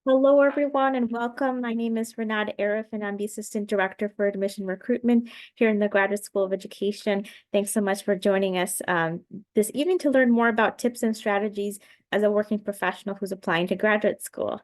Hello, everyone, and welcome. My name is Renata Arif, and I'm the Assistant Director for Admission Recruitment here in the Graduate School of Education. Thanks so much for joining us this evening to learn more about tips and strategies as a working professional who's applying to graduate school.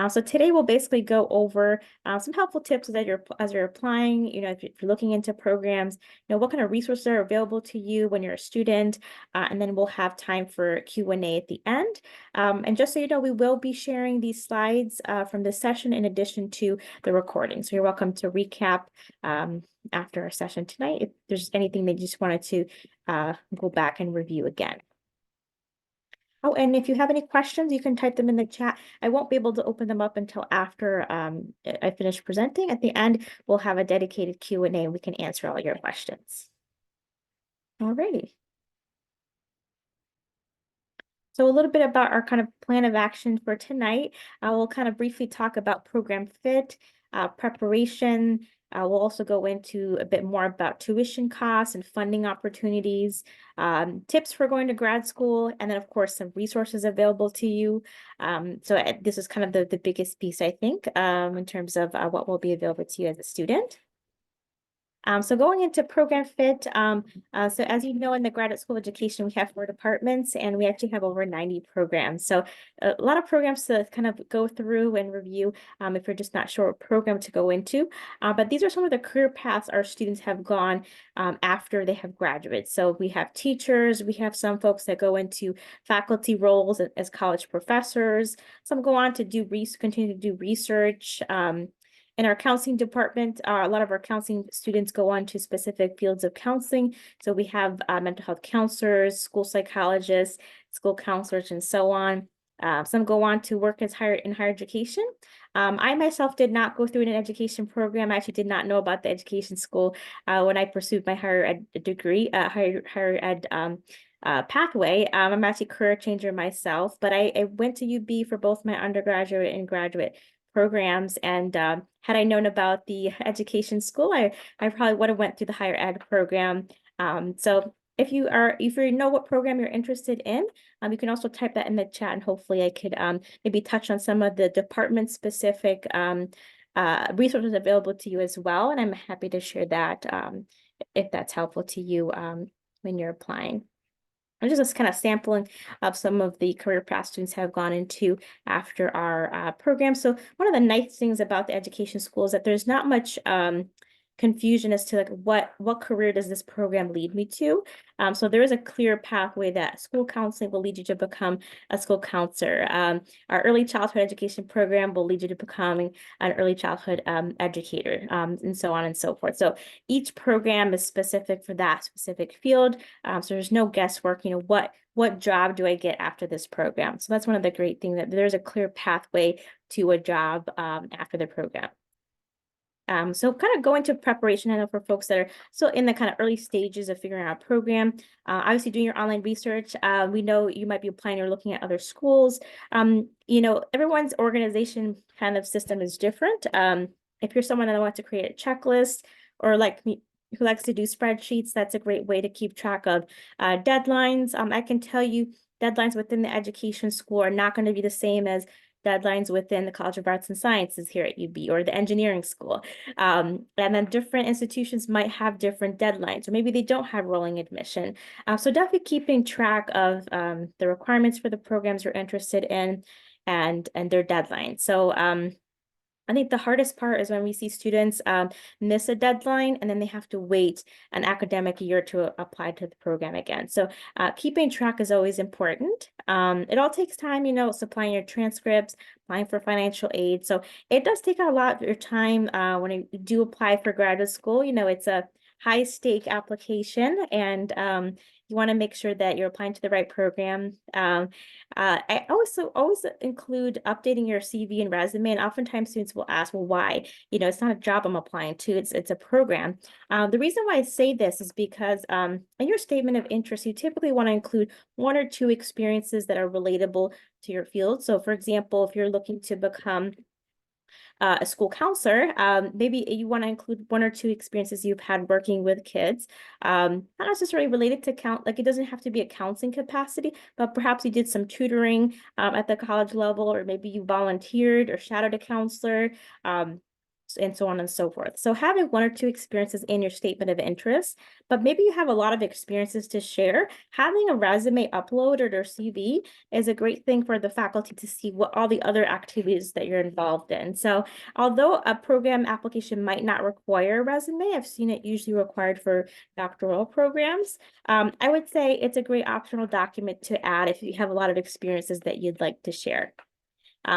So today we'll basically go over some helpful tips as you're applying. If you're looking into programs, what kind of resources are available to you when you're a student, and then we'll have time for Q&A at the end. And just so you know, we will be sharing these slides from this session in addition to the recording. So you're welcome to recap after our session tonight if there's anything that you just wanted to go back and review again. Oh, and if you have any questions, you can type them in the chat. I won't be able to open them up until after I finish presenting. At the end, we'll have a dedicated Q&A and we can answer all your questions. Alrighty. So a little bit about our kind of plan of action for tonight. We'll kind of briefly talk about program fit, preparation. We'll also go into a bit more about tuition costs and funding opportunities, tips for going to grad school, and then of course some resources available to you. This is kind of the biggest piece, I think, in terms of what will be available to you as a student. So going into program fit, so as you know, in the graduate school of education, we have 4 departments and we actually have over 90 programs. So a lot of programs to kind of go through and review if you're just not sure what program to go into. But these are some of the career paths our students have gone after they have graduated. So we have teachers, we have some folks that go into faculty roles as college professors. Some go on to continue to do research. In our counseling department, a lot of our counseling students go on to specific fields of counseling. So we have mental health counselors, school psychologists, school counselors, and so on. Some go on to work in higher education. I myself did not go through an education program. I actually did not know about the education school when I pursued my higher ed degree, higher ed pathway. I'm actually a career changer myself, but I went to UB for both my undergraduate and graduate programs. And had I known about the education school, I probably would have went through the higher ed program. So if you know what program you're interested in, you can also type that in the chat and hopefully I could maybe touch on some of the department specific resources available to you as well. And I'm happy to share that if that's helpful to you when you're applying. I'm just kind of sampling of some of the career path students have gone into after our program. So one of the nice things about the education school is that there's not much confusion as to like what career does this program lead me to. So there is a clear pathway that school counseling will lead you to become a school counselor. Our early childhood education program will lead you to becoming an early childhood educator, and so on and so forth. So each program is specific for that specific field. So there's no guesswork, what job do I get after this program? So that's one of the great things, that there's a clear pathway to a job after the program. So kind of go into preparation. I know for folks that are still in the kind of early stages of figuring out a program, obviously doing your online research. We know you might be applying or looking at other schools. Everyone's organization kind of system is different. If you're someone that wants to create a checklist or like me, who likes to do spreadsheets, that's a great way to keep track of deadlines. I can tell you deadlines within the education school are not going to be the same as deadlines within the College of Arts and Sciences here at UB or the engineering school. And then different institutions might have different deadlines, or maybe they don't have rolling admission. So definitely keeping track of the requirements for the programs you're interested in and their deadlines. So I think the hardest part is when we see students miss a deadline and then they have to wait an academic year to apply to the program again. So keeping track is always important. It all takes time, supplying your transcripts, applying for financial aid. So it does take a lot of your time when you do apply for graduate school. It's a high stake application and you want to make sure that you're applying to the right program. I always include updating your CV and resume, and oftentimes students will ask, well, why? It's not a job I'm applying to, it's a program. The reason why I say this is because in your statement of interest, you typically want to include 1 or 2 experiences that are relatable to your field. So for example, if you're looking to become a school counselor, maybe you want to include 1 or 2 experiences you've had working with kids, not necessarily related to like it doesn't have to be a counseling capacity, but perhaps you did some tutoring at the college level, or maybe you volunteered or shadowed a counselor. And so on and so forth. So having 1 or 2 experiences in your statement of interest, but maybe you have a lot of experiences to share, having a resume uploaded or CV is a great thing for the faculty to see what all the other activities that you're involved in. So although a program application might not require a resume, I've seen it usually required for doctoral programs. I would say it's a great optional document to add if you have a lot of experiences that you'd like to share.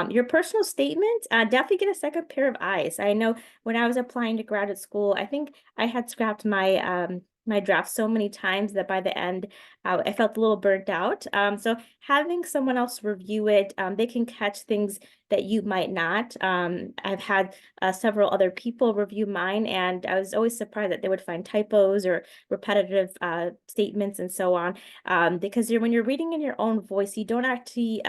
Your personal statement, definitely get a second pair of eyes. I know when I was applying to graduate school, I think I had scrapped my draft so many times that by the end, I felt a little burnt out. So having someone else review it, they can catch things that you might not. I've had several other people review mine, and I was always surprised that they would find typos or repetitive statements and so on. Because when you're reading in your own voice, you don't actually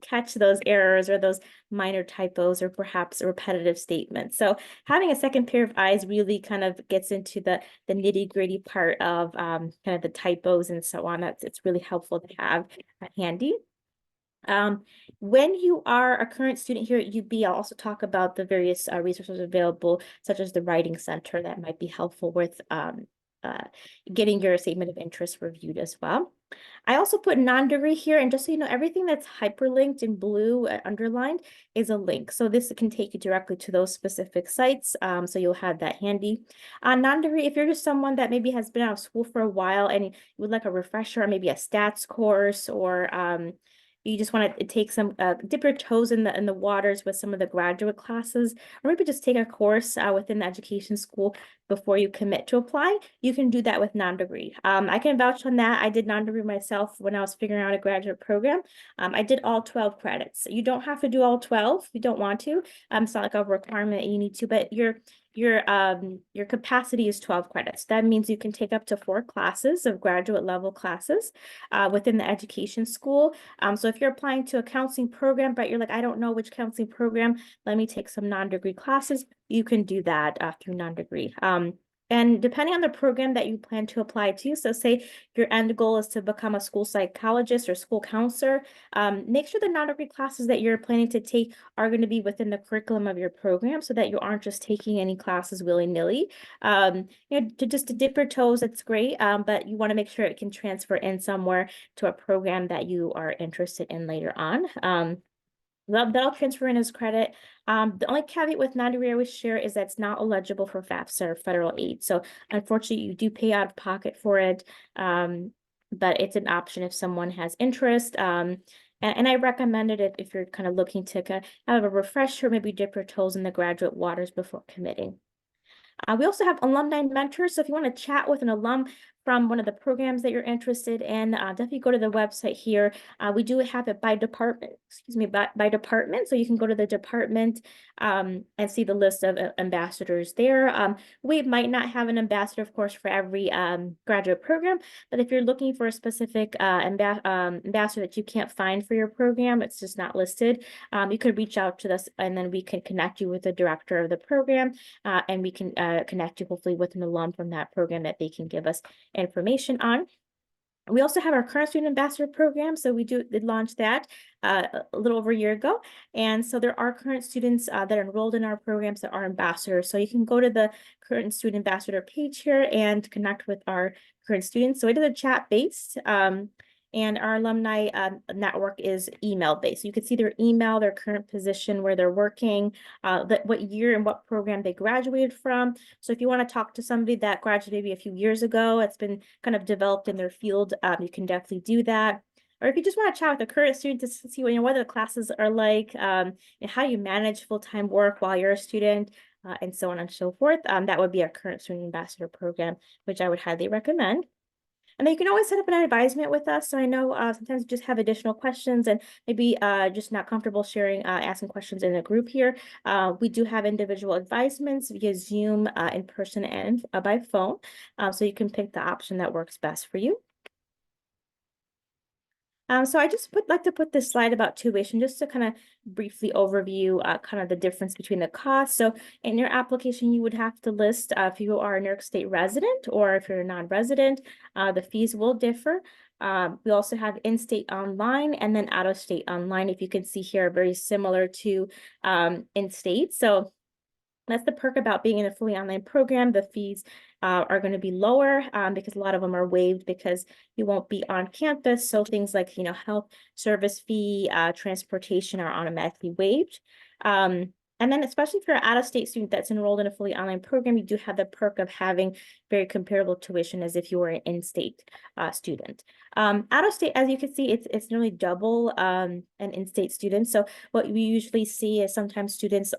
catch those errors or those minor typos or perhaps repetitive statements. So having a second pair of eyes really kind of gets into the nitty-gritty part of kind of the typos and so on. It's really helpful to have handy. When you are a current student here at UB, I'll also talk about the various resources available, such as the Writing Center, that might be helpful with getting your statement of interest reviewed as well. I also put non-degree here, and just so you know, everything that's hyperlinked in blue underlined is a link. So this can take you directly to those specific sites. So you'll have that handy. Non-degree, if you're just someone that maybe has been out of school for a while and you would like a refresher, or maybe a stats course, or you just want to take some dip your toes in the waters with some of the graduate classes, or maybe just take a course within the education school before you commit to apply, you can do that with non-degree. I can vouch on that. I did non-degree myself when I was figuring out a graduate program. I did all 12 credits. You don't have to do all 12 if you don't want to. It's not like a requirement you need to, but your capacity is 12 credits. That means you can take up to 4 classes of graduate level classes within the education school. So if you're applying to a counseling program, but you're like, I don't know which counseling program, let me take some non-degree classes, you can do that through non-degree. And depending on the program that you plan to apply to, so say your end goal is to become a school psychologist or school counselor, make sure the non-degree classes that you're planning to take are going to be within the curriculum of your program, so that you aren't just taking any classes willy-nilly. Just to dip your toes, it's great, but you want to make sure it can transfer in somewhere to a program that you are interested in later on. That'll transfer in as credit. The only caveat with non-degree I always share is that it's not eligible for FAFSA or federal aid. So unfortunately, you do pay out of pocket for it, but it's an option if someone has interest. And I recommend it if you're kind of looking to kind of have a refresher, maybe dip your toes in the graduate waters before committing. We also have alumni mentors. So if you want to chat with an alum from one of the programs that you're interested in, definitely go to the website here. We do have it by department, by department. So you can go to the department and see the list of ambassadors there. We might not have an ambassador, of course, for every graduate program, but if you're looking for a specific ambassador that you can't find for your program, it's just not listed, you could reach out to us and then we can connect you with the director of the program, and we can connect you hopefully with an alum from that program that they can give us information on. We also have our current student ambassador program. So we did launch that a little over a year ago. And so there are current students that are enrolled in our programs that are ambassadors. So you can go to the current student ambassador page here and connect with our current students. So it is a chat based. And our alumni network is email based. So you can see their email, their current position, where they're working, what year and what program they graduated from. So if you want to talk to somebody that graduated maybe a few years ago, it's been kind of developed in their field, you can definitely do that. Or if you just want to chat with a current student to see what the classes are like, and how you manage full-time work while you're a student, and so on and so forth, that would be our current student ambassador program, which I would highly recommend. And then you can always set up an advisement with us. So I know sometimes you just have additional questions and maybe just not comfortable sharing, asking questions in a group here. We do have individual advisements via Zoom, in person, and by phone. So you can pick the option that works best for you. So I just like to put this slide about tuition just to kind of briefly overview kind of the difference between the costs. So in your application, you would have to list if you are a New York State resident or if you're a non-resident, the fees will differ. We also have in-state online and then out-of-state online. If you can see here, very similar to in-state. So that's the perk about being in a fully online program. The fees are going to be lower because a lot of them are waived because you won't be on campus. So things like, health service fee, transportation are automatically waived. And then especially if you're an out-of-state student that's enrolled in a fully online program, you do have the perk of having very comparable tuition as if you were an in-state student. Out-of-state, as you can see, it's nearly double an in-state student. So what we usually see is sometimes students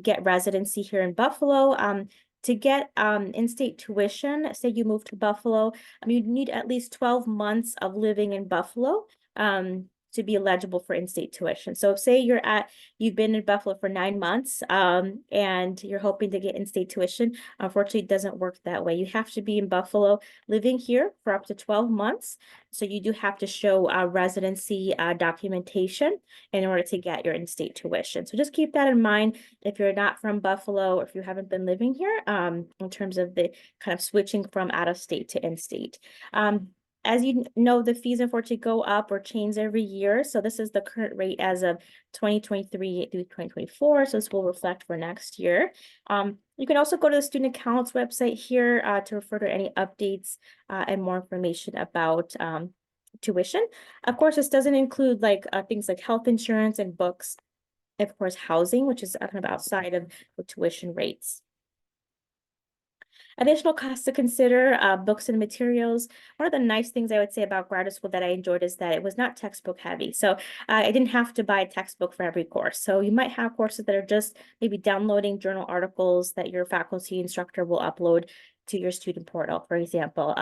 get residency here in Buffalo. To get in-state tuition, say you move to Buffalo, you need at least 12 months of living in Buffalo to be eligible for in-state tuition. So say you've been in Buffalo for 9 months and you're hoping to get in-state tuition. Unfortunately, it doesn't work that way. You have to be in Buffalo living here for up to 12 months. So you do have to show residency documentation in order to get your in-state tuition. So just keep that in mind if you're not from Buffalo or if you haven't been living here in terms of the kind of switching from out of state to in-state. As you know, the fees unfortunately go up or change every year. So this is the current rate as of 2023 through 2024. So this will reflect for next year. You can also go to the student accounts website here to refer to any updates and more information about tuition. Of course, this doesn't include like things like health insurance and books, of course, housing, which is kind of outside of the tuition rates. Additional costs to consider, books and materials. One of the nice things I would say about graduate school that I enjoyed is that it was not textbook heavy. So I didn't have to buy a textbook for every course. So you might have courses that are just maybe downloading journal articles that your faculty instructor will upload to your student portal, for example,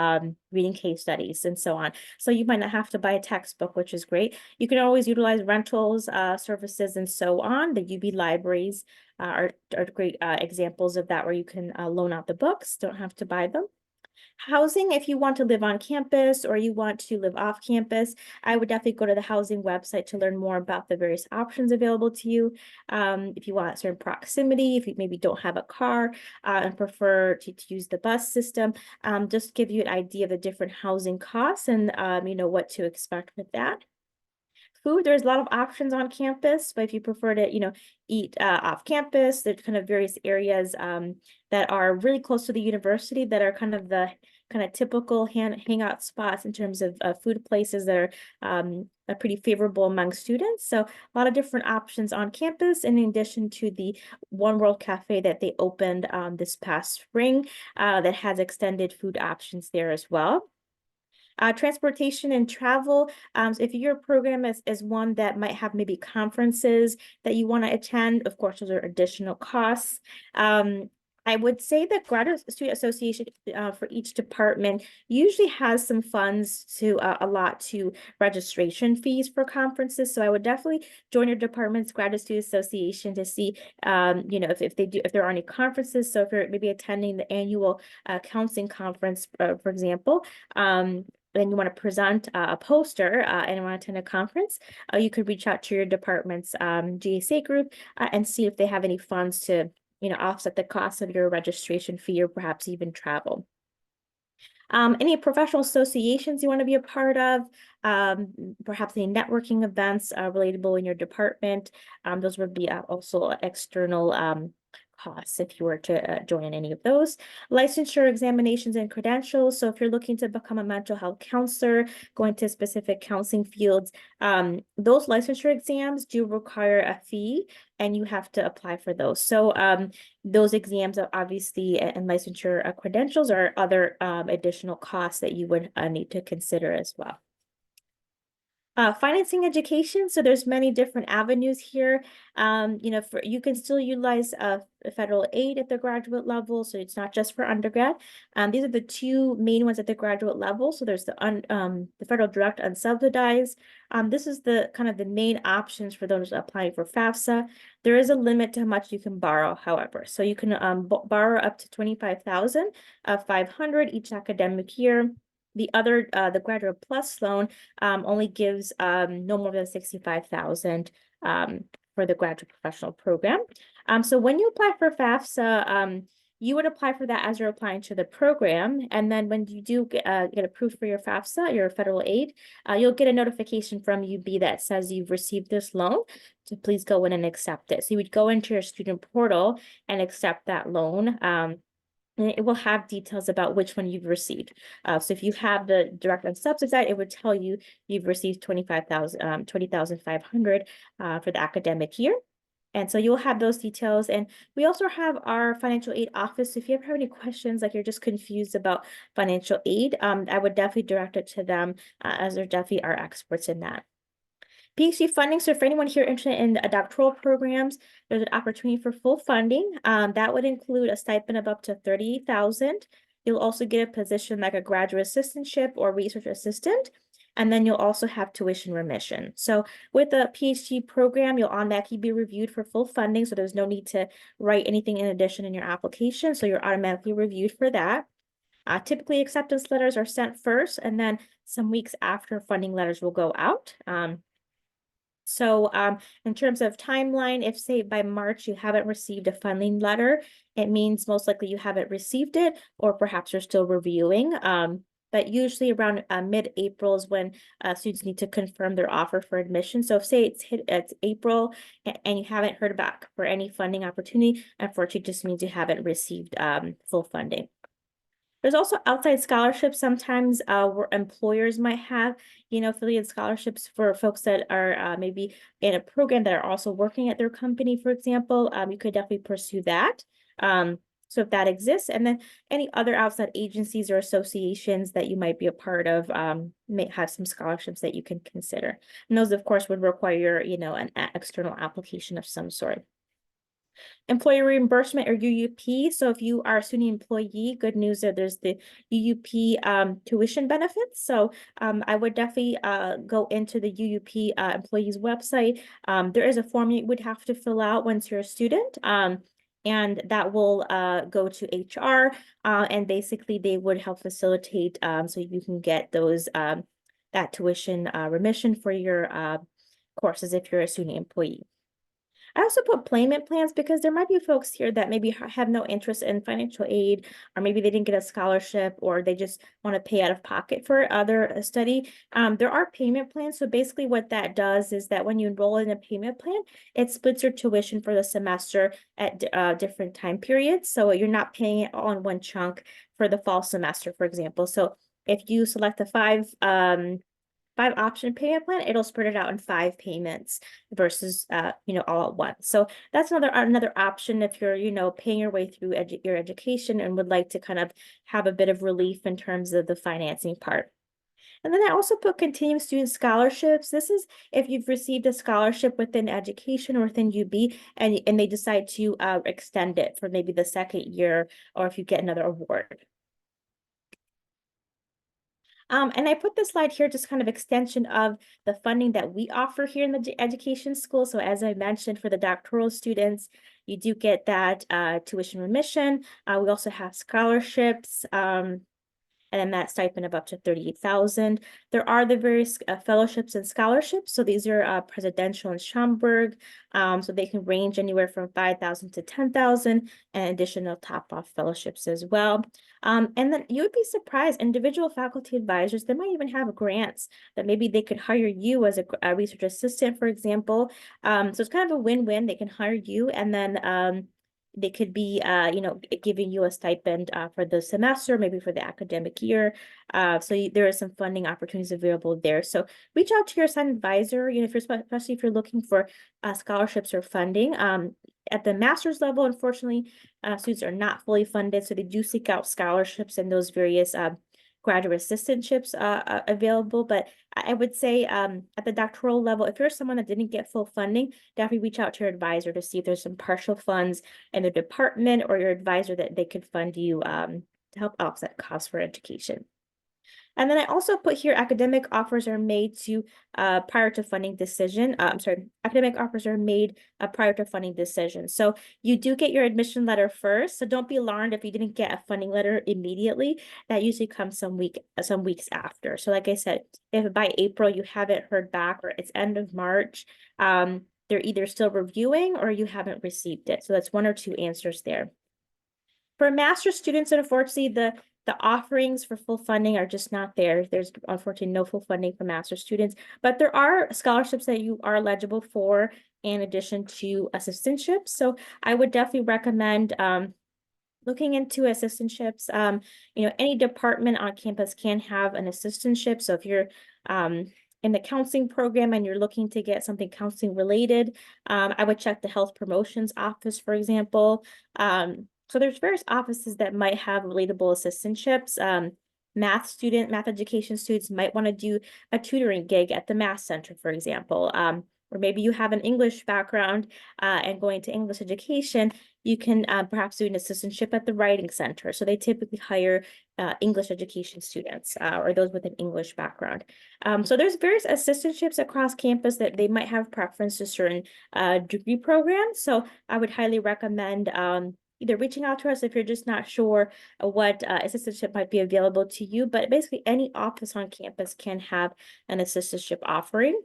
reading case studies and so on. So you might not have to buy a textbook, which is great. You can always utilize rentals, services, and so on. The UB libraries are great examples of that, where you can loan out the books, don't have to buy them. Housing, if you want to live on campus or you want to live off campus, I would definitely go to the housing website to learn more about the various options available to you. If you want a certain proximity, if you maybe don't have a car and prefer to use the bus system, just give you an idea of the different housing costs and what to expect with that. Food, there's a lot of options on campus, but if you prefer to, eat off campus, there's kind of various areas that are really close to the university that are kind of the typical hangout spots in terms of food places that are pretty favorable among students. So a lot of different options on campus, in addition to the One World Cafe that they opened this past spring that has extended food options there as well. Transportation and travel. So if your program is one that might have maybe conferences that you want to attend, of course, those are additional costs. I would say that Graduate Student Association for each department usually has some funds to allot to registration fees for conferences. So I would definitely join your department's Graduate Student Association to see, if there are any conferences. So if you're maybe attending the annual counseling conference, for example, and you want to present a poster and you want to attend a conference, you could reach out to your department's GSA group and see if they have any funds to, offset the cost of your registration fee or perhaps even travel. Any professional associations you want to be a part of, perhaps any networking events relatable in your department. Those would be also external costs if you were to join any of those. Licensure examinations and credentials. So if you're looking to become a mental health counselor, going to specific counseling fields, those licensure exams do require a fee and you have to apply for those. So those exams are obviously, and licensure credentials are other additional costs that you would need to consider as well. Financing education. So there's many different avenues here. You can still utilize federal aid at the graduate level. So it's not just for undergrad. These are the two main ones at the graduate level. So there's the federal direct unsubsidized. This is the kind of the main options for those applying for FAFSA. There is a limit to how much you can borrow, however. So you can borrow up to $25,500 each academic year. The other, the Graduate Plus loan only gives no more than 65,000 for the graduate professional program. So when you apply for FAFSA, you would apply for that as you're applying to the program. And then when you do get approved for your FAFSA, your federal aid, you'll get a notification from UB that says you've received this loan, so please go in and accept it. So you would go into your student portal and accept that loan. And it will have details about which one you've received. So if you have the direct unsubsidized, it would tell you you've received 20,500 for the academic year. And so you'll have those details. And we also have our financial aid office. So if you ever have any questions, like you're just confused about financial aid, I would definitely direct it to them, as they're definitely our experts in that. PhD funding. So for anyone here interested in doctoral programs, there's an opportunity for full funding. That would include a stipend of up to $38,000. You'll also get a position like a graduate assistantship or research assistant. And then you'll also have tuition remission. So with a PhD program, you'll automatically be reviewed for full funding. So there's no need to write anything in addition in your application. So you're automatically reviewed for that. Typically, acceptance letters are sent first, and then some weeks after, funding letters will go out. So in terms of timeline, if say by March you haven't received a funding letter, it means most likely you haven't received it, or perhaps you're still reviewing. But usually around mid-April is when students need to confirm their offer for admission. So if say it's April and you haven't heard back for any funding opportunity, unfortunately, it just means you haven't received full funding. There's also outside scholarships. Sometimes where employers might have, affiliate scholarships for folks that are maybe in a program that are also working at their company, for example. You could definitely pursue that. So if that exists, and then any other outside agencies or associations that you might be a part of may have some scholarships that you can consider. And those, of course, would require, an external application of some sort. Employee reimbursement or UUP. So if you are a SUNY employee, good news that there's the UUP tuition benefits. So I would definitely go into the UUP employees website. There is a form you would have to fill out once you're a student. And that will go to HR, and basically they would help facilitate so you can get those that tuition remission for your courses if you're a SUNY employee. I also put payment plans because there might be folks here that maybe have no interest in financial aid, or maybe they didn't get a scholarship, or they just want to pay out of pocket for other study. There are payment plans. So basically what that does is that when you enroll in a payment plan, it splits your tuition for the semester at different time periods. So you're not paying it all in one chunk for the fall semester, for example. So if you select the five option payment plan, it'll spread it out in 5 payments versus all at once. So that's another option if you're paying your way through your education and would like to kind of have a bit of relief in terms of the financing part. And then I also put continuing student scholarships. This is if you've received a scholarship within education or within UB, and they decide to extend it for maybe the second year, or if you get another award. And I put this slide here, just kind of extension of the funding that we offer here in the education school. So as I mentioned, for the doctoral students, you do get that tuition remission. We also have scholarships, and then that stipend of up to 38,000. There are the various fellowships and scholarships. So these are presidential and Schomburg. So they can range anywhere from 5,000 to 10,000, and additional top-off fellowships as well. And then you would be surprised, individual faculty advisors, they might even have grants that maybe they could hire you as a research assistant, for example. So it's kind of a win-win. They can hire you, and then they could be, giving you a stipend for the semester, maybe for the academic year. So there are some funding opportunities available there. So reach out to your assigned advisor, especially if you're looking for scholarships or funding. At the master's level, unfortunately, students are not fully funded, so they do seek out scholarships and those various graduate assistantships available. But I would say at the doctoral level, if you're someone that didn't get full funding, definitely reach out to your advisor to see if there's some partial funds in their department or your advisor that they could fund you to help offset costs for education. And then I also put here academic offers are made to prior to funding decision. I'm sorry, academic offers are made prior to funding decision. So you do get your admission letter first. So don't be alarmed if you didn't get a funding letter immediately. That usually comes some weeks after. So like I said, if by April you haven't heard back or it's end of March, they're either still reviewing or you haven't received it. So that's one or two answers there. For master's students, unfortunately, the offerings for full funding are just not there. There's unfortunately no full funding for master's students, but there are scholarships that you are eligible for in addition to assistantships. So I would definitely recommend looking into assistantships. Any department on campus can have an assistantship. So if you're in the counseling program and you're looking to get something counseling related, I would check the health promotions office, for example. So there's various offices that might have relatable assistantships. Math education students might want to do a tutoring gig at the math center, for example. Or maybe you have an English background and going to English education, you can perhaps do an assistantship at the writing center. So they typically hire English education students or those with an English background. So there's various assistantships across campus that they might have preference to certain degree programs. So I would highly recommend either reaching out to us if you're just not sure what assistantship might be available to you, but basically any office on campus can have an assistantship offering.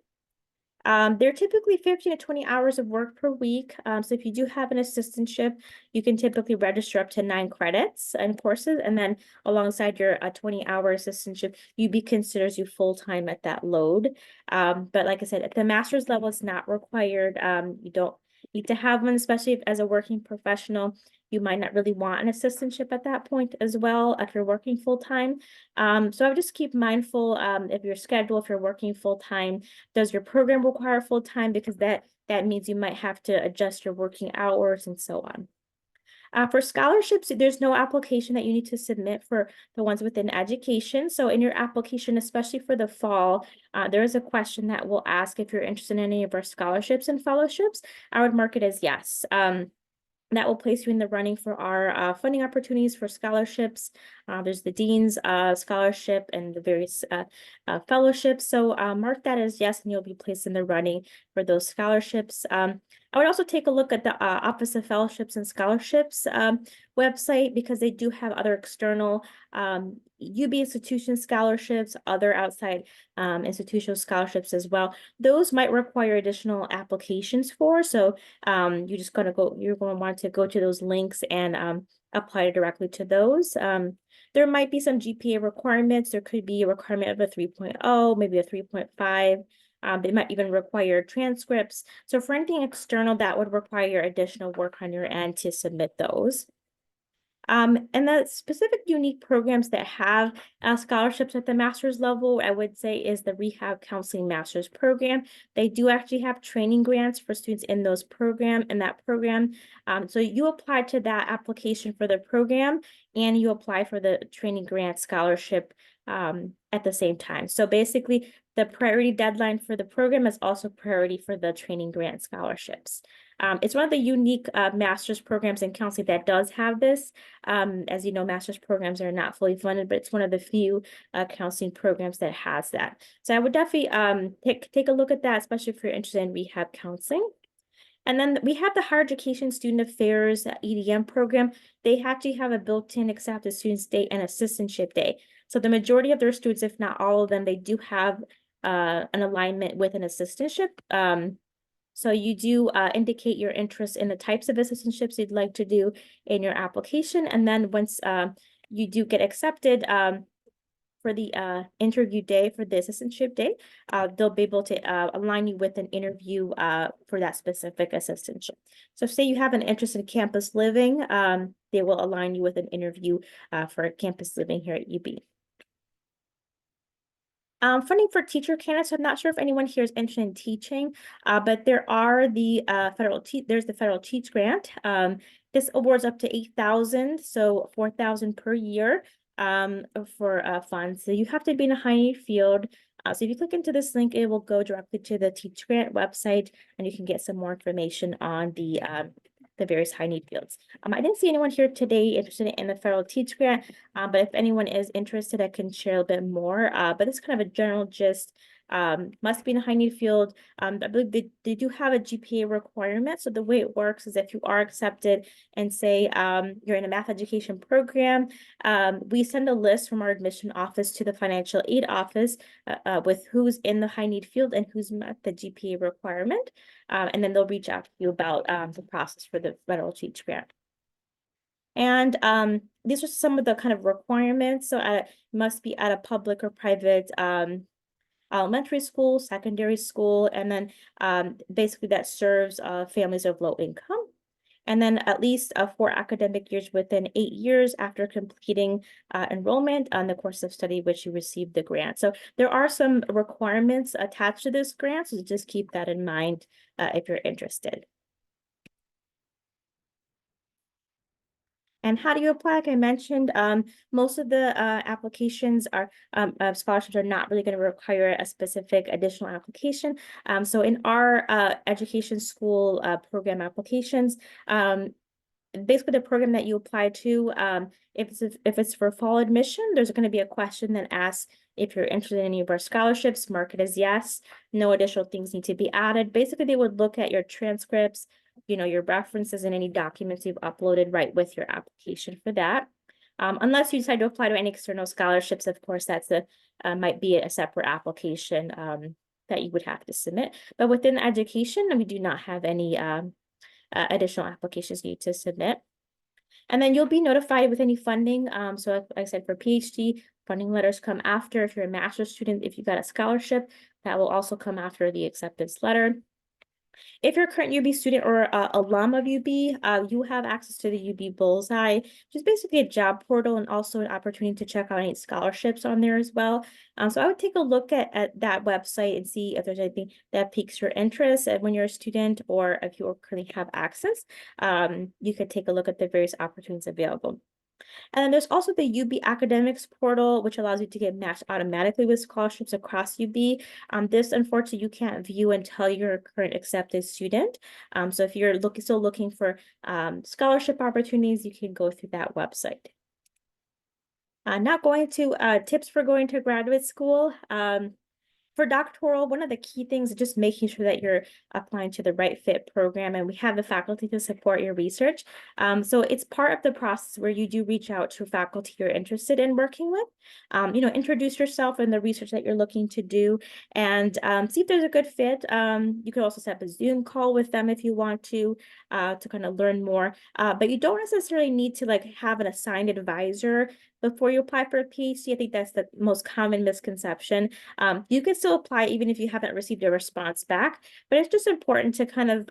They're typically 15 to 20 hours of work per week. So if you do have an assistantship, you can typically register up to 9 credits and courses, and then alongside your 20-hour assistantship, you'd be considered you full-time at that load. But like I said, at the master's level, it's not required. You don't need to have one, especially if, as a working professional. You might not really want an assistantship at that point as well if you're working full-time. So I would just keep mindful of your schedule if you're working full-time. Does your program require full-time? Because that means you might have to adjust your working hours and so on. For scholarships, there's no application that you need to submit for the ones within education. So in your application, especially for the fall, there is a question that will ask if you're interested in any of our scholarships and fellowships. I would mark it as yes. That will place you in the running for our funding opportunities for scholarships. There's the Dean's Scholarship and the various fellowships. So mark that as yes, and you'll be placed in the running for those scholarships. I would also take a look at the Office of Fellowships and Scholarships website because they do have other external UB institution scholarships, other outside institutional scholarships as well. Those might require additional applications for. So you're going to want to go to those links and apply directly to those. There might be some GPA requirements. There could be a requirement of a 3.0, maybe a 3.5. They might even require transcripts. So for anything external, that would require additional work on your end to submit those. And the specific unique programs that have scholarships at the master's level, I would say, is the Rehab Counseling Master's Program. They do actually have training grants for students in that program. So you apply to that application for the program, and you apply for the training grant scholarship at the same time. So basically, the priority deadline for the program is also priority for the training grant scholarships. It's one of the unique master's programs in counseling that does have this. As you know, master's programs are not fully funded, but it's one of the few counseling programs that has that. So I would definitely take a look at that, especially if you're interested in rehab counseling. And then we have the Higher Education Student Affairs EDM program. They actually have a built-in accepted students day and assistantship day. So the majority of their students, if not all of them, they do have an alignment with an assistantship. So you do indicate your interest in the types of assistantships you'd like to do in your application. And then once you do get accepted for the interview day, for the assistantship day, they'll be able to align you with an interview for that specific assistantship. So say you have an interest in campus living, they will align you with an interview for campus living here at UB. Funding for teacher candidates. I'm not sure if anyone here is interested in teaching, but there are there's the federal Teach Grant. This awards up to $8,000, so $4,000 per year for funds. So you have to be in a high need field. So if you click into this link, it will go directly to the Teach Grant website, and you can get some more information on the the various high need fields. I didn't see anyone here today interested in the federal teach grant, but if anyone is interested, I can share a bit more. But it's kind of a general gist. Must be in a high need field. I believe they do have a GPA requirement. So the way it works is if you are accepted and say you're in a math education program, we send a list from our admission office to the financial aid office with who's in the high need field and who's met the GPA requirement. And then they'll reach out to you about the process for the federal teach grant. And these are some of the kind of requirements. So it must be at a public or private elementary school, secondary school, and then basically that serves families of low income. And then at least 4 academic years within 8 years after completing enrollment on the course of study which you received the grant. So there are some requirements attached to this grant, so just keep that in mind if you're interested. And how do you apply? Like I mentioned, most of the applications are scholarships are not really going to require a specific additional application. So in our education school program applications, basically the program that you apply to, if it's for fall admission, there's going to be a question that asks if you're interested in any of our scholarships. Mark it as yes. No additional things need to be added. Basically, they would look at your transcripts, your references and any documents you've uploaded right with your application for that. Unless you decide to apply to any external scholarships, of course, that's might be a separate application that you would have to submit. But within education, we do not have any additional applications you need to submit. And then you'll be notified with any funding. So like I said, for PhD, funding letters come after. If you're a master's student, if you got a scholarship, that will also come after the acceptance letter. If you're a current UB student or alum of UB, you have access to the UB Bullseye, which is basically a job portal and also an opportunity to check out any scholarships on there as well. So I would take a look at that website and see if there's anything that piques your interest when you're a student, or if you currently have access, you could take a look at the various opportunities available. And then there's also the UB Academics portal, which allows you to get matched automatically with scholarships across UB. This, unfortunately, you can't view until you're a current accepted student. So if you're still looking for scholarship opportunities, you can go through that website. Now going to tips for going to graduate school. For doctoral, one of the key things is just making sure that you're applying to the right fit program, and we have the faculty to support your research. So it's part of the process where you do reach out to faculty you're interested in working with. Introduce yourself and the research that you're looking to do, and see if there's a good fit. You could also set up a Zoom call with them if you want to kind of learn more. But you don't necessarily need to have an assigned advisor before you apply for a PhD. I think that's the most common misconception. You can still apply even if you haven't received a response back, but it's just important to kind of,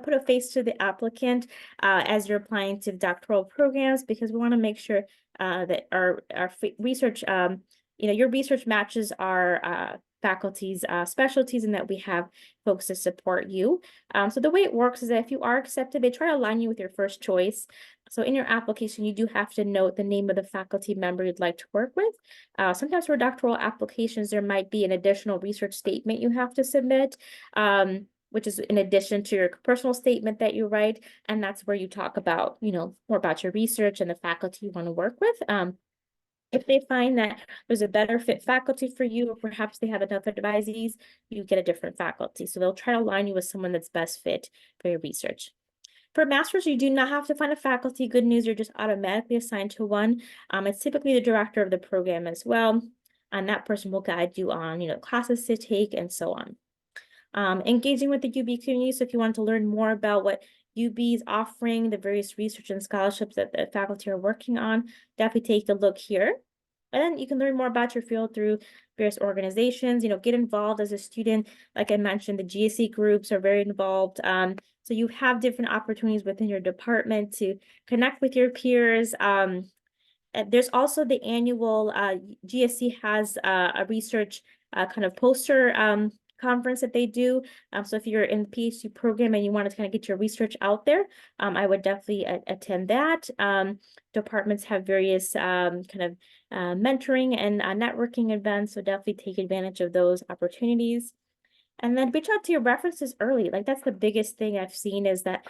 put a face to the applicant as you're applying to doctoral programs, because we want to make sure that our research, your research matches our faculty's specialties, and that we have folks to support you. So the way it works is that if you are accepted, they try to align you with your first choice. So in your application, you do have to note the name of the faculty member you'd like to work with. Sometimes for doctoral applications, there might be an additional research statement you have to submit, which is in addition to your personal statement that you write. And that's where you talk about, more about your research and the faculty you want to work with. If they find that there's a better fit faculty for you, or perhaps they have enough advisees, you get a different faculty. So they'll try to align you with someone that's best fit for your research. For masters, you do not have to find a faculty. Good news, you're just automatically assigned to one. It's typically the director of the program as well, and that person will guide you on, classes to take and so on. Engaging with the UB community. So if you want to learn more about what UB is offering, the various research and scholarships that the faculty are working on, definitely take a look here. And then you can learn more about your field through various organizations, get involved as a student. Like I mentioned, the GSE groups are very involved. So you have different opportunities within your department to connect with your peers. There's also the annual GSE has a research kind of poster conference that they do. So if you're in the PhD program and you want to kind of get your research out there, I would definitely attend that. Departments have various kind of mentoring and networking events, so definitely take advantage of those opportunities. And then reach out to your references early. Like that's the biggest thing I've seen is that,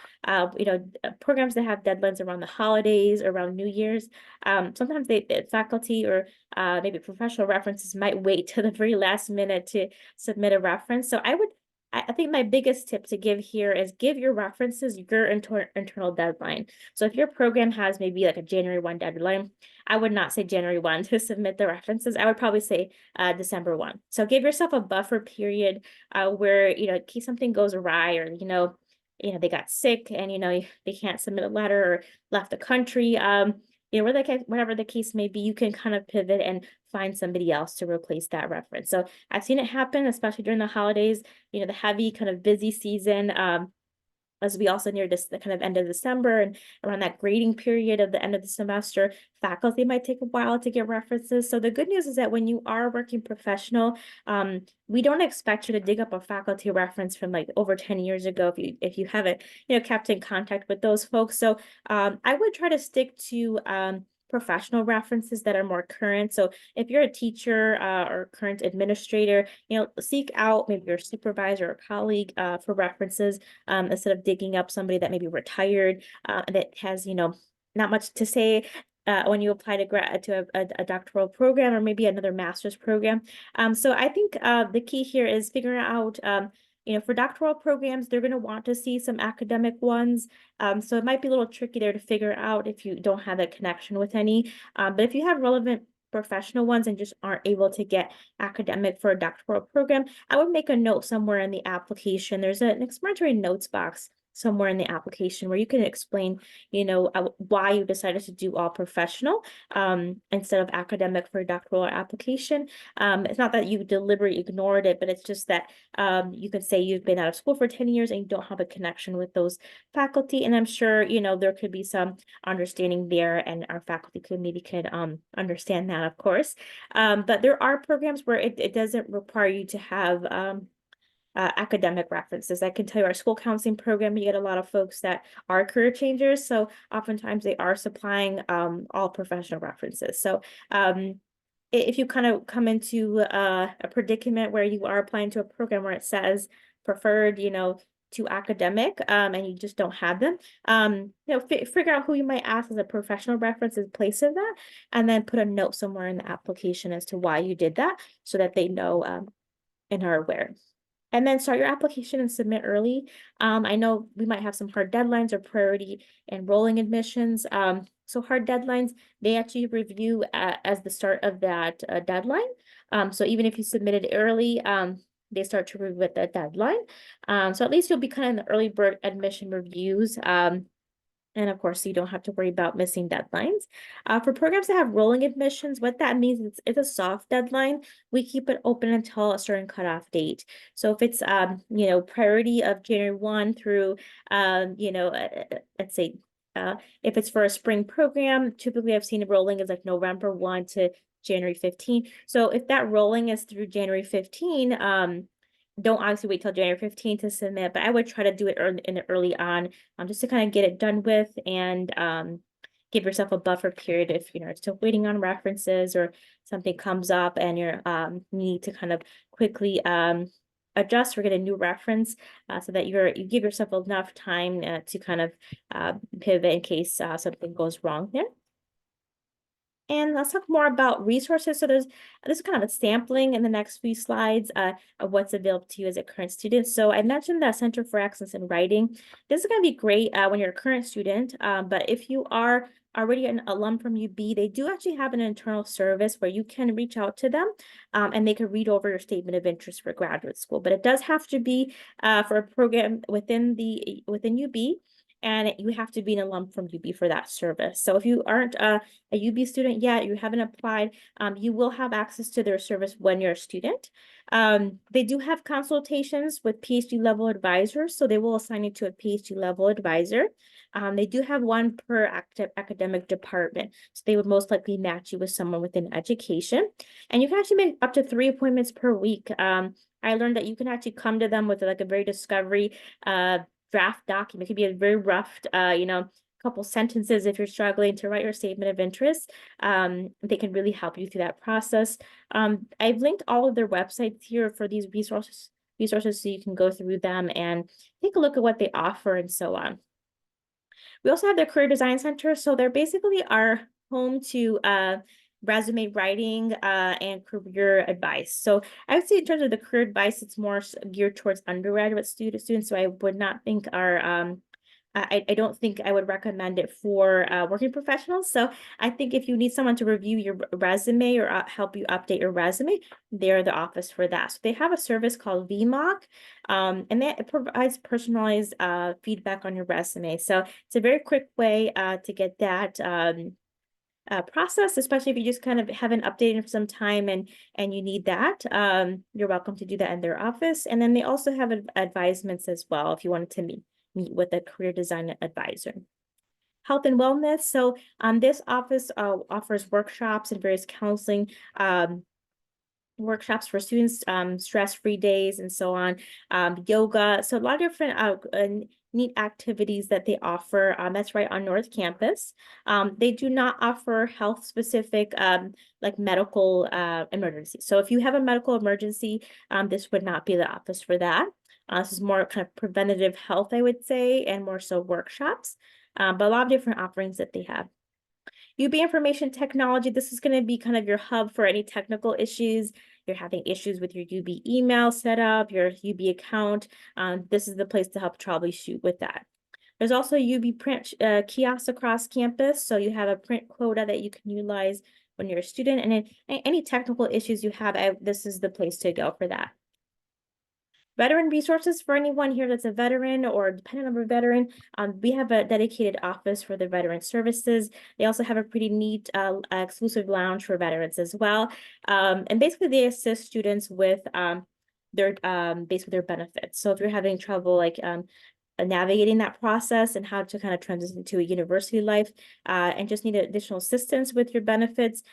programs that have deadlines around the holidays, around New Year's, sometimes the faculty or maybe professional references might wait till the very last minute to submit a reference. So I think my biggest tip to give here is give your references your internal deadline. So if your program has maybe like a January 1 deadline, I would not say January 1 to submit the references. I would probably say December 1. So give yourself a buffer period where, in case something goes awry or, they got sick and, they can't submit a letter or left the country, whatever the case may be, you can kind of pivot and find somebody else to replace that reference. So I've seen it happen, especially during the holidays, the heavy kind of busy season. As we also near the kind of end of December and around that grading period of the end of the semester, faculty might take a while to get references. So the good news is that when you are working professional, we don't expect you to dig up a faculty reference from like over 10 years ago if you haven't, kept in contact with those folks. So I would try to stick to professional references that are more current. So if you're a teacher or current administrator, seek out maybe your supervisor or colleague for references instead of digging up somebody that may be retired that has, not much to say when you apply to a doctoral program or maybe another master's program. So I think the key here is figuring out, for doctoral programs, they're going to want to see some academic ones. So it might be a little tricky there to figure out if you don't have a connection with any. But if you have relevant professional ones and just aren't able to get academic for a doctoral program, I would make a note somewhere in the application. There's an explanatory notes box somewhere in the application where you can explain, why you decided to do all professional instead of academic for a doctoral application. It's not that you deliberately ignored it, but it's just that you could say you've been out of school for 10 years and you don't have a connection with those faculty. And I'm sure, there could be some understanding there and our faculty could understand that, of course. But there are programs where it doesn't require you to have academic references. I can tell you our school counseling program, you get a lot of folks that are career changers. So oftentimes they are supplying all professional references. So if you kind of come into a predicament where you are applying to a program where it says preferred, to academic and you just don't have them, figure out who you might ask as a professional reference in place of that, and then put a note somewhere in the application as to why you did that so that they know and are aware. And then start your application and submit early. I know we might have some hard deadlines or priority enrolling admissions. So hard deadlines, they actually review as the start of that deadline. So even if you submitted early, they start to review at that deadline. So at least you'll be kind of in the early bird admission reviews. And of course, you don't have to worry about missing deadlines. For programs that have rolling admissions, what that means is it's a soft deadline. We keep it open until a certain cutoff date. So if it's, priority of January 1 through, let's say, if it's for a spring program, typically I've seen it rolling is like November 1 to January 15. So if that rolling is through January 15, don't obviously wait till January 15 to submit, but I would try to do it early on, just to kind of get it done with and give yourself a buffer period if you're still waiting on references or something comes up and you're need to kind of quickly adjust or get a new reference so that you give yourself enough time to kind of pivot in case something goes wrong there. And let's talk more about resources. So this is kind of a sampling in the next few slides of what's available to you as a current student. So I mentioned the Center for Excellence in Writing. This is going to be great when you're a current student, but if you are already an alum from UB, they do actually have an internal service where you can reach out to them and they can read over your statement of interest for graduate school. But it does have to be for a program within UB. And you have to be an alum from UB for that service. So if you aren't a UB student yet, you haven't applied, you will have access to their service when you're a student. They do have consultations with PhD level advisors, so they will assign you to a PhD level advisor. They do have one per academic department, so they would most likely match you with someone within education. And you can actually make up to 3 appointments per week. I learned that you can actually come to them with like a very discovery draft document. It could be a very rough, couple sentences if you're struggling to write your statement of interest. They can really help you through that process. I've linked all of their websites here for these resources resources so you can go through them and take a look at what they offer and so on. We also have the Career Design Center. So they're basically our home to resume writing and career advice. So I would say in terms of the career advice, it's more geared towards undergraduate students. So I would not think I don't think I would recommend it for working professionals. So I think if you need someone to review your resume or help you update your resume, they're the office for that. So they have a service called VMock, and that provides personalized feedback on your resume. So it's a very quick way to get that process, especially if you just kind of haven't updated for some time and you need that. You're welcome to do that in their office. And then they also have advisements as well if you wanted to meet with a career design advisor. Health and wellness. So this office offers workshops and various counseling workshops for students, stress-free days and so on, yoga. So a lot of different neat activities that they offer. That's right on North Campus. They do not offer health-specific like medical emergencies. So if you have a medical emergency, this would not be the office for that. This is more kind of preventative health, I would say, and more so workshops, but a lot of different offerings that they have. UB Information Technology, this is going to be kind of your hub for any technical issues. You're having issues with your UB email setup, your UB account. This is the place to help troubleshoot with that. There's also UB print kiosks across campus. So you have a print quota that you can utilize when you're a student. And then any technical issues you have, this is the place to go for that. Veteran resources for anyone here that's a veteran or dependent on a veteran. We have a dedicated office for the veteran services. They also have a pretty neat exclusive lounge for veterans as well. And basically they assist students with basically their benefits. So if you're having trouble like navigating that process and how to kind of transition to a university life and just need additional assistance with your benefits,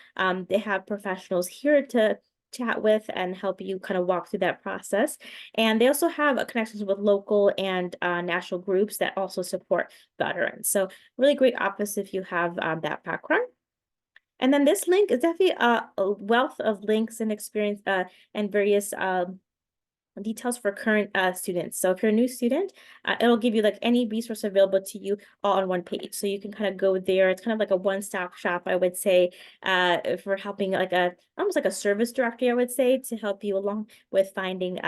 they have professionals here to chat with and help you kind of walk through that process. And they also have connections with local and national groups that also support veterans. So really great office if you have that background. And then this link is definitely a wealth of links and experience and various details for current students. So if you're a new student, it'll give you like any resource available to you all on one page. So you can kind of go there. It's kind of like a one-stop shop, I would say, for helping like almost like a service directory, I would say, to help you along with finding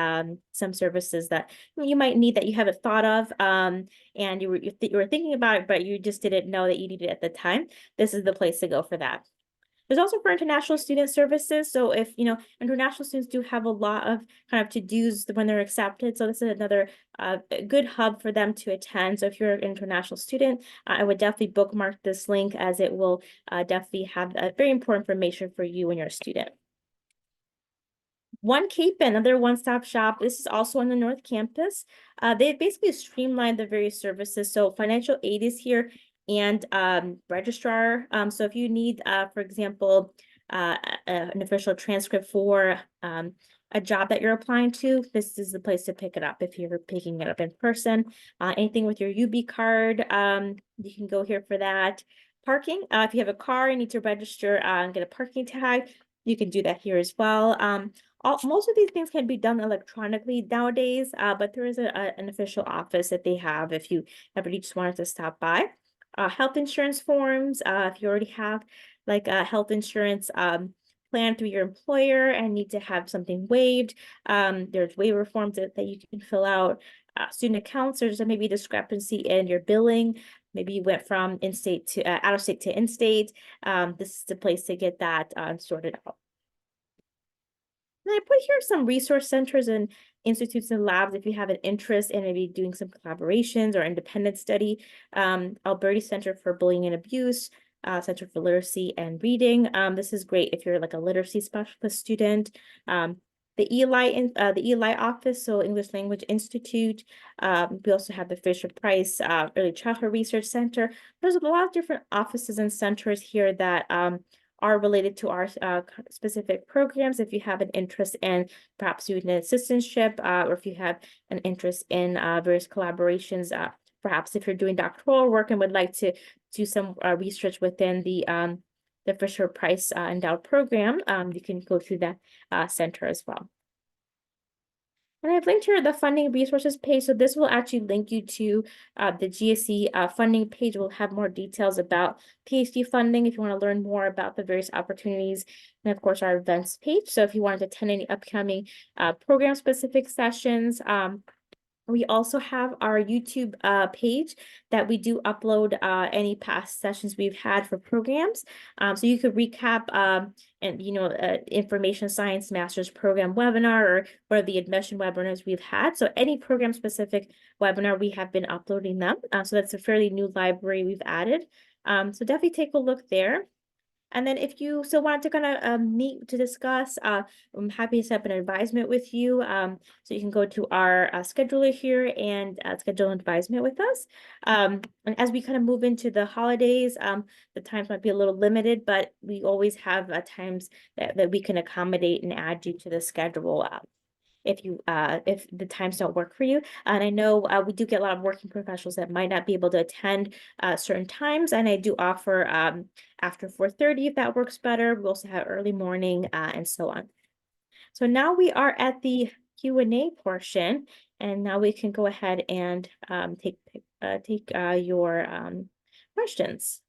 some services that you might need that you haven't thought of and you were thinking about it, but you just didn't know that you needed it at the time. This is the place to go for that. There's also for international student services. So if, international students do have a lot of kind of to-dos when they're accepted. So this is another good hub for them to attend. So if you're an international student, I would definitely bookmark this link as it will definitely have very important information for you when you're a student. One Cape, another one-stop shop. This is also on the North Campus. They basically streamlined the various services. So financial aid is here and registrar. So if you need, for example, an official transcript for a job that you're applying to, this is the place to pick it up if you're picking it up in person. Anything with your UB card, you can go here for that. Parking, if you have a car, you need to register and get a parking tag, you can do that here as well. Most of these things can be done electronically nowadays, but there is an official office that they have if you ever just wanted to stop by. Health insurance forms, if you already have like a health insurance plan through your employer and need to have something waived, there's waiver forms that you can fill out. Student accounts, there's maybe discrepancy in your billing. Maybe you went from in-state to out of state to in-state. This is the place to get that sorted out. And I put here some resource centers and institutes and labs if you have an interest in maybe doing some collaborations or independent study. Alberti Center for Bullying and Abuse, Center for Literacy and Reading. This is great if you're like a literacy specialist student. The Eli office, so English Language Institute. We also have the Fisher Price Early Childhood Research Center. There's a lot of different offices and centers here that are related to our specific programs. If you have an interest in perhaps student assistantship, or if you have an interest in various collaborations, perhaps if you're doing doctoral work and would like to do some research within the Fisher Price Endowed Program, you can go through that center as well. And I've linked here the funding resources page. So this will actually link you to the GSE funding page. Will have more details about PhD funding if you want to learn more about the various opportunities, and of course our events page. So if you want to attend any upcoming program specific sessions, we also have our YouTube page that we do upload any past sessions we've had for programs. So you could recap and information science master's program webinar or one of the admission webinars we've had. So any program specific webinar, we have been uploading them. So that's a fairly new library we've added. So definitely take a look there. And then if you still want to kind of meet to discuss, I'm happy to set up an advisement with you. So you can go to our scheduler here and schedule an advisement with us. And as we kind of move into the holidays, the times might be a little limited, but we always have times that we can accommodate and add you to the schedule. If the times don't work for you. And I know we do get a lot of working professionals that might not be able to attend certain times, and I do offer after 4:30 if that works better. We also have early morning and so on. So now we are at the Q&A portion, and now we can go ahead and take your questions.